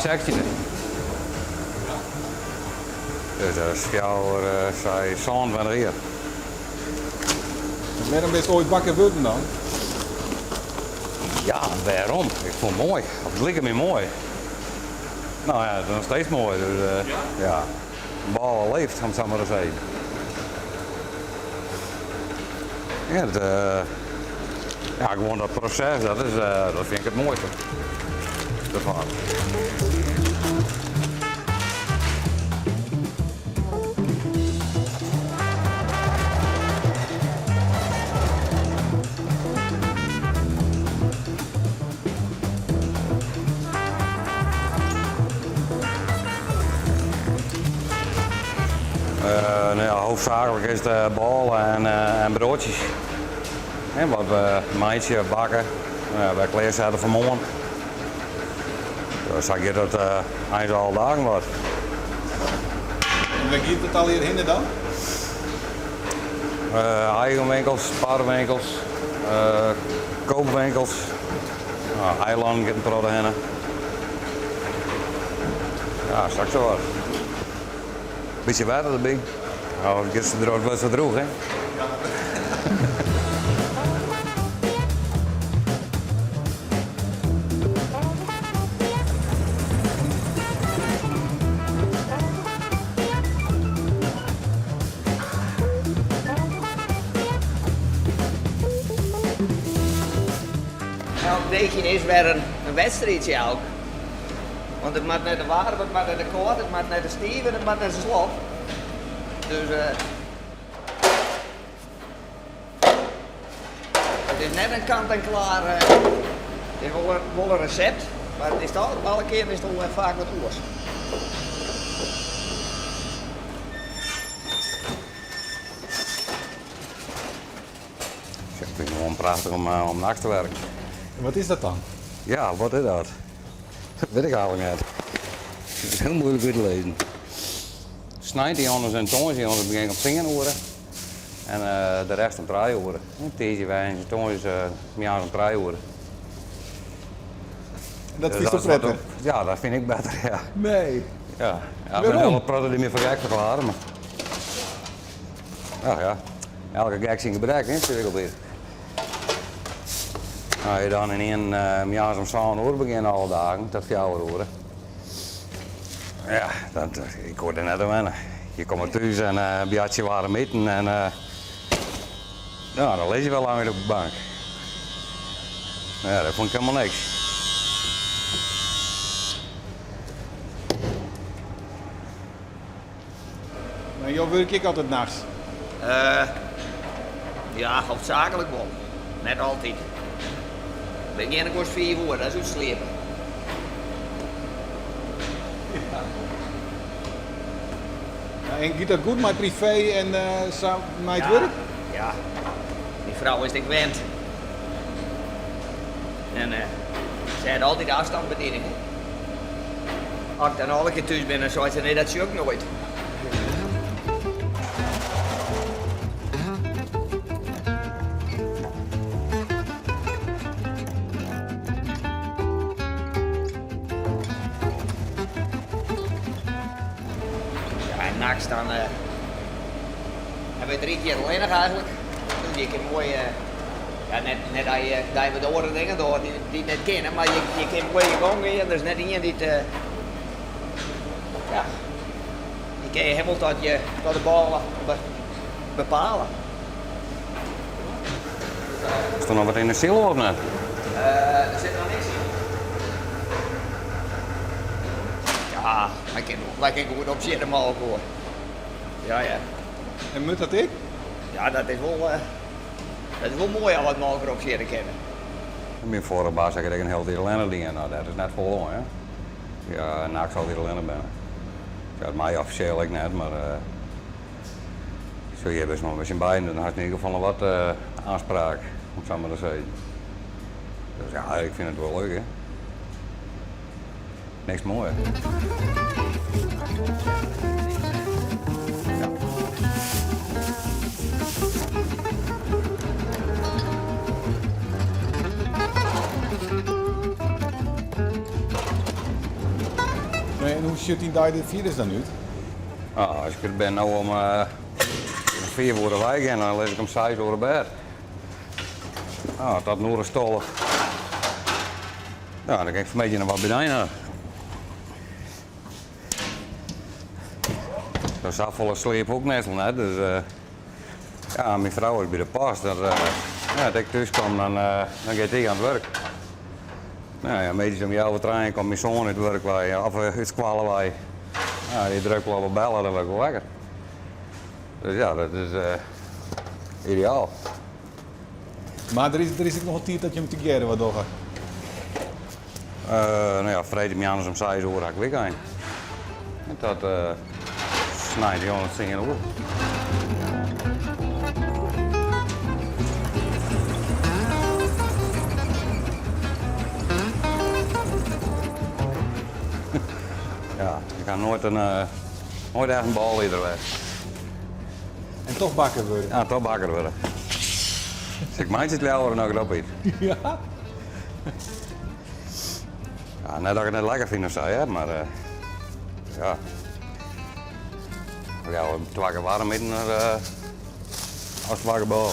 mijn 16e. Dus dat is voor zij zo'n van hier. Waarom ben je ooit wakker worden dan? Ja, waarom? Ik vond het mooi. Het leek me mooi. Nou ja, het is nog steeds mooi. Dus, ja. De bal leeft, om het zo maar te zeggen. Ja, ja, gewoon dat proces, dat vind ik het mooiste. Daarvan. Nou ja, hoofdzakelijk is de bal en broodjes. En wat we maatje bakken, bij kleerzetten vanmorgen. Dus zag je dat eigenlijk al dagen wordt. En waar gaat het al hierheen dan? Eigenwinkels, paardenwinkels, koopwinkels, eilanden gaan er al heen. Ja, straks wel wat. Beetje water erbij. Nou, gisteren er ook best wat droog, hè? Elk dagje is weer een wedstrijdje ook. Want het moet naar de warm, het moet naar de koud, het moet naar de stief en het moet naar de slot. Dus het is net een kant-en-klaar, het is wel een recept, maar het is alle keer is het vaak wat anders. Ik vind het gewoon prachtig om nachts te werken. En wat is dat dan? Ja, wat is dat? Dat weet ik eigenlijk niet. Het is heel moeilijk weer te lezen. Snijdt die anders en tongens, die anders begint op 10 uur. En de rest om 3 uur. Deze wijn, de tongens, meer om 3 uur. Dat Dus vind je is prettig? wat- Ja, dat vind ik beter, ja. Nee. Ja, ik ben Waarom? heel praten die me voor gek verklaren, maar... Ach ja, elke gek zijn gebrek, hè, zeg ik alweer. Nou, je dan in een jaar om 7 uur beginnen alle dagen, tot 4 uur. Ja, ik hoorde net aan wennen. Je komt thuis en een beetje warm eten en ja, dan lees je wel langer op de bank. Ja, dat vond ik helemaal niks. Maar jou werk ik altijd nachts. Ja, hoofdzakelijk wel. Net altijd. Ik begin ik was 4 uur, dat is uitslepen. Ja, en gaat dat goed met privé en met het Ja, werk? ja. Die vrouw is ik gewend. En ze had altijd de afstandsbediening. Als ik dan alle keer thuis ben, dan zei ze nee, dat zie je ook nooit. Ja, en nachts dan hebben we 3 keer alleen nog eigenlijk. Dus je kan mooi, ja, net dat je met de andere dingen door die net kennen, maar je kan mooi je gang en er is net iemand die het, ja, je kan je helemaal tot de bal bepalen. Is er nog wat in de silo of net? Er zit nog niks in. Ja, ik kan goed opzitten maar ook hoor. Ja, ja. En moet dat ik? Ja, dat is wel mooi al wat mogelijk opzitten kennen. Mijn vorige baas zei dat ik een heel Nederlander dingen. Nou, dat is net vol, hè? Ja, nou, ik zal Nederlander ben. Ja, mij officieel ik net, maar zo je hebt nog met zijn beiden, dan had je in ieder geval wat aanspraak, om het zo maar te zeggen. Dus ja, ik vind het wel leuk, hè? Niks mooi. 17 dagen vier is dan nu? Nou, als ik er ben nou om 4 uur de wijk en dan lees ik om 6 uur bed. Nou, dat noorden stolen. Nou, dan kijk ik een beetje naar wat beneden. Dat is volle sleep ook net, dus ja, mijn vrouw is bij de pas. Ja, als ik thuis kom, dan gaat hij aan het werk. Nou ja, medisch om jou trein komt mijn zoon uit het werk bij, of uit het kwallen bij. Ja, die drukt wel op bellen, dat wordt wel lekker. Dus ja, dat is ideaal. Maar er is ook nog een tijd dat je hem te keren wat doorgaat. Nou ja, vrijdagmiddag om 6 uur ga ik weer gaan. En dat snijdt hij aan het zingen ook. Ja, je kan nooit echt een bal ieder weg. En toch bakken worden. Ja, toch bakker worden. Dus ik maak het lauwer nog erop in. Ja. Ja, net dat ik het net lekker vind of zo, hè, maar ja. Ja, het wakker warm in als het wakker bal.